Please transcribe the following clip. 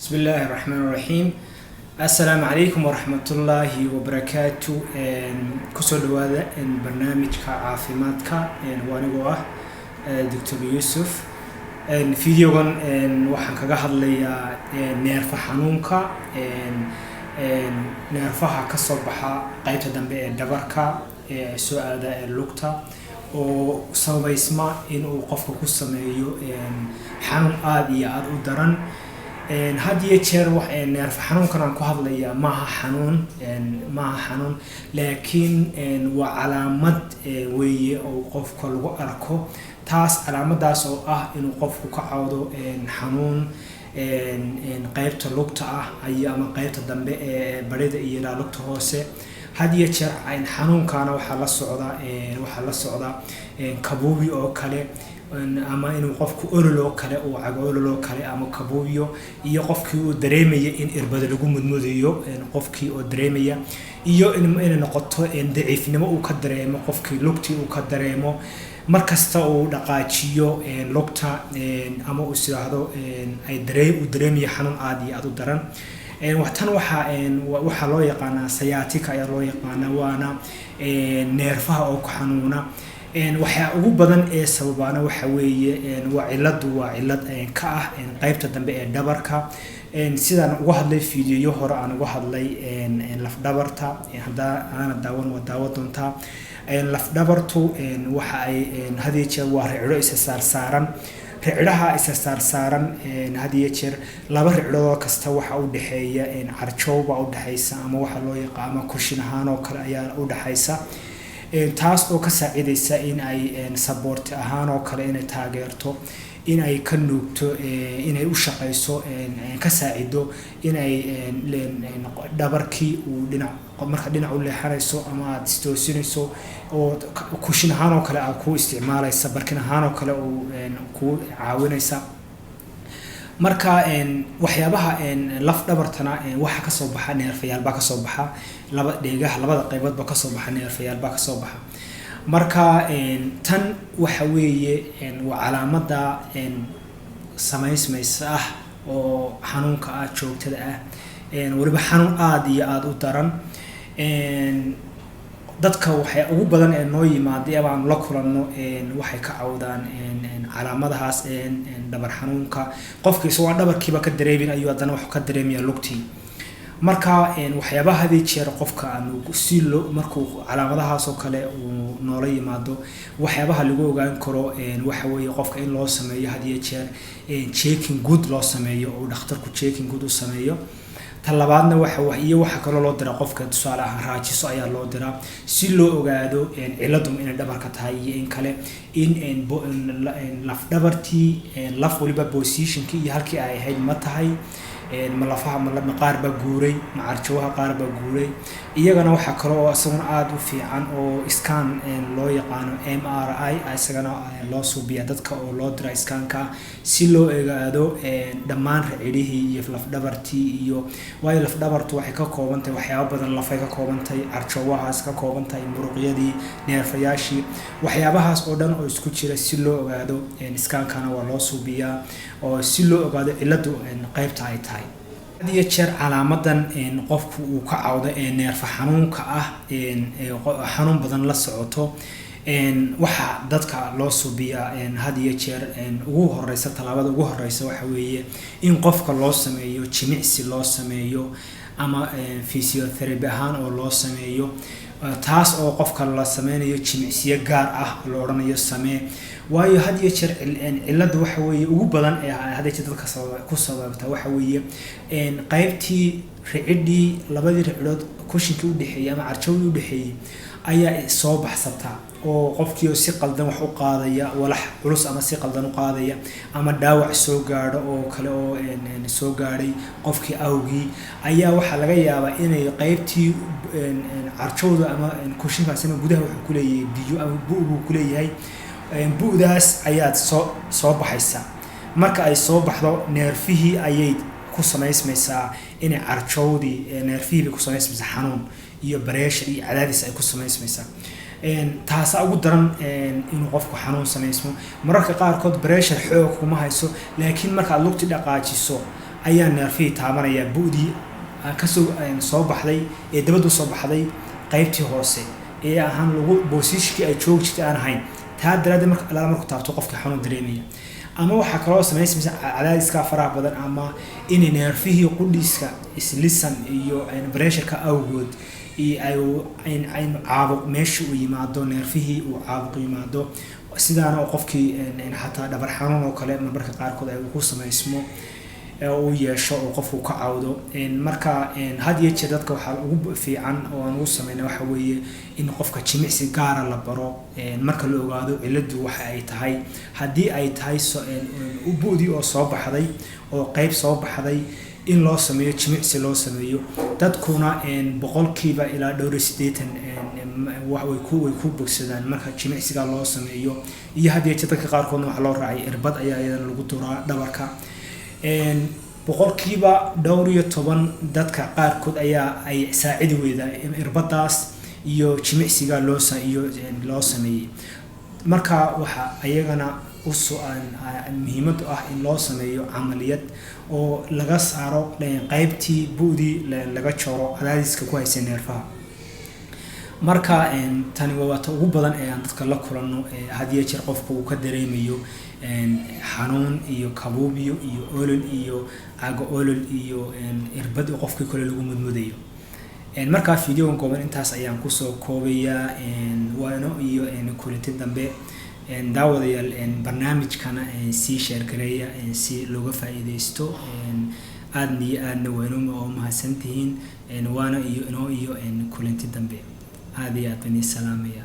بسم الله الرحمن الرحيم. السلام عليكم ورحمة الله وبركاته. كسر هذا برنامج كعافيماتك وأنا جواه دكتور يوسف. الفيديو كان وحنا كجهد لي نعرف حنونك نعرفها كصباحا قيت دم دبرك سؤال اللقطة وسوف يسمع إنه قفك كسميو حنون عادي أدرن هذه شيء نعرف حنون كنا نقول لي ما حنون لكن وعلامة وي أو قف كل أركو تاس علامة داس أو إنه قف كعوده حنون قيبت اللقطة أي أما قيبت الدم بريد إلى لقطة هوسة هذه شيء حنون كان وحلا الصعدة كبوبي أو كله ama inuu qofku ololo kale oo cagololo kale ama kabuubiyo iyo qofkii uu dareemaya in irbada lagu mudmudiyo qofkii oo dareemaya iyo in noqoto daciifnimo uu ka dareemo qofkii lugtii uu ka dareemo markasta uu dhaqaajiyo lugta ama uu siraahdo ay dareemaya xanuun aad u daran waxtan waxa loo yaqaan sciatica ayaa loo yaqaan waana neerfaha oo ku xanuuna waxa ugu badan ee sababana waxa weeye waa cilad ka ah qaybta dambe ee dhabarka sidaan ugu hadlay fiidiyo hore aan ugu hadlay laf dhabarta hada aan daawo doonta laf dhabartu waxa ay hadii jeer waa ricdo isa saaran hadii jeer laba ricdo kasta waxa u dhaxeeya carjowba u dhaxaysa ama waxa loo yaqaan kushin ahaan oo kale ayaa u dhaxaysa taas oo ka saacidaysa in ay support ahaan oo kale inay taageerto in ay ka nuugto in ay u shaqeyso ka saacido in ay dhabarkii uu dhinac u leexanayso ama aad istoosinayso oo kushin ahaan oo kale aad ku isticmaalaysa barkin ahaan oo kale uu ku caawinaysa marka waxyaabaha laf dhabartana waxa ka soo baxa neerfayaal baa ka soo baxa labada qaybood baa ka soo baxa neerfayaal baa ka soo baxa marka tan waxa weeye waa calaamada samaysmaysa oo xanuunka joogtada waliba xanuun aad iyo aad u daran dadka waxay ugu badan ee noo yimaado ama aan la kulanno waxay ka cawdaan calaamadahaas dhabar xanuunka qofkiisa waa dhabarkiiba ka dareemin ayuu hadana wax ka dareemaya lugtii marka waxyaabaha hadii jeer qofka aanu si loo markuu calaamadahaas oo kale uu noola yimaado waxyaabaha lagu ogaan karo waxa weeye qofka in loo sameeyo hadii jeer checking good loo sameeyo oo dhakhtarku checking good u sameeyo talabaadna waxa kale loo dira qofka tusaale ah raajiso ayaa loo dira si loo ogaado ciladu inay dhabarka tahay iyo in kale in laf dhabartii laf waliba positionkii iyo halkii ay ahayd ma tahay malafaha qaar ba guuray macarjawaha qaar ba guuray iyagana waxa kale oo asaguna aad u fiican oo scan loo yaqaan MRI asagana loo suubiya dadka oo loo dira scanka si loo ogaado dhammaan racidihii iyo laf dhabartii iyo way laf dhabartu waxay ka koobantahay waxyaabo badan lafay ka koobantahay carjawahaas ka koobantahay muruqyadii neerfayaashii waxyaabahaas oo dhan oo isku jira si loo ogaado scankana waa loo suubiyaa oo si loo ogaado ciladu qaybta ay tahay hadii jeer calaamadan qofku uu ka cawdo neerfa xanuunka xanuun badan la socoto waxa dadka loo suubiyaa hadii jeer ugu horeysa talaabada ugu horeysa waxa weeye in qofka loo sameeyo jimicsi loo sameeyo ama physiotherapy ahaan oo loo sameeyo taas oo qofka la sameeyo jimicsiyo gaar ah loo oranayo samee waayo hadii jeer ciladu waxa weeye ugu badan ee hadii jeer dadka ku sababta waxa weeye qaybtii ricidii labadii ricidood kushinkii u dhaxeeyay ama carjowdii u dhaxeeyay ayaa soo baxsata oo qofkii si qaldan wax u qaadaya walax culus ama si qaldan u qaadaya ama dhaawac soo gaadho oo kale oo soo gaadhay qofkii awgii ayaa waxa laga yaabaa inay qaybtii carjowda ama kushinkaasina gudaha wuxuu ku leeyahay biyo ama buu ku leeyahay buudaas ayaa soo baxaysa marka ay soo baxdo neerfihii ayay ku samaysmaysaa in carjowdii neerfihii ku samaysmaysaa xanuun iyo pressure iyo cadaadis ay ku samaysmaysaa taas ugu daran inuu qofku xanuun samaysmo mararka qaar kood pressure xoog kuma hayso laakiin marka aad lugti dhaqaajiso ayaa neerfihii taabanaya bu'dii kasoo soo baxday ee dabadu soo baxday qaybtii hoose ee ahaan lagu boosishkii ay joog jirtay aan ahayn taa daraaddeed marka alaala markuu taabto qofka xanuun dareemaya ama waxaa kaloo samaysa cadaadiska faraha badan ama inay neerfihii qudhiiska islisan iyo pressure-ka awgood ay caabuq meesha uu yimaado neerfihii uu caabuq yimaado sidaana oo qofkii xataa dhabar xanuun oo kale marmarka qaarkood ay ku samaysmo uu yeesho oo qofku ka cawdo marka had iyo jeer dadka waxaa ugu fiican oo aan ugu sameynaa waxa weeye in qofka jimicsi gaara la baro marka la ogaado ciladu waxa ay tahay haddii ay tahay bu'dii oo soo baxday oo qayb soo baxday in loo sameeyo jimicsi loo sameeyo dadkuna boqolkiiba ilaa dhowr 80 way ku bogsadaan marka jimicsiga loo sameeyo iyo haddii dadka qaarkoodna waxa loo raacay irbad ayaa iyadana lagu duraa dhabarka boqolkiiba dhowr iyo 10 dadka qaarkood ayaa ay saacidi weydaan irbadaas iyo jimicsiga loo sameeyay marka waxa ayagana muhiimad ah in loo sameeyo camaliyad oo laga saaro qaybtii bu'dii laga jaro cadaadiska ku haysa neerfaha marka tani waa ta ugu badan ee aan dadka la kulano hadiye jeer qofku uu ka dareemayo xanuun iyo kabuubiyo iyo olol iyo aago olol iyo irbad qofkii kale lagu mudmudayo marka video kooban intaas ayaan ku soo koobayaa waano iyo kulanti dambe daawadayaal barnaamijkana si share gareeya si looga faa'iideysto aadna waynu oo mahadsantihiin waana iyo kulanti dambe aad iyo aad bani salaamaya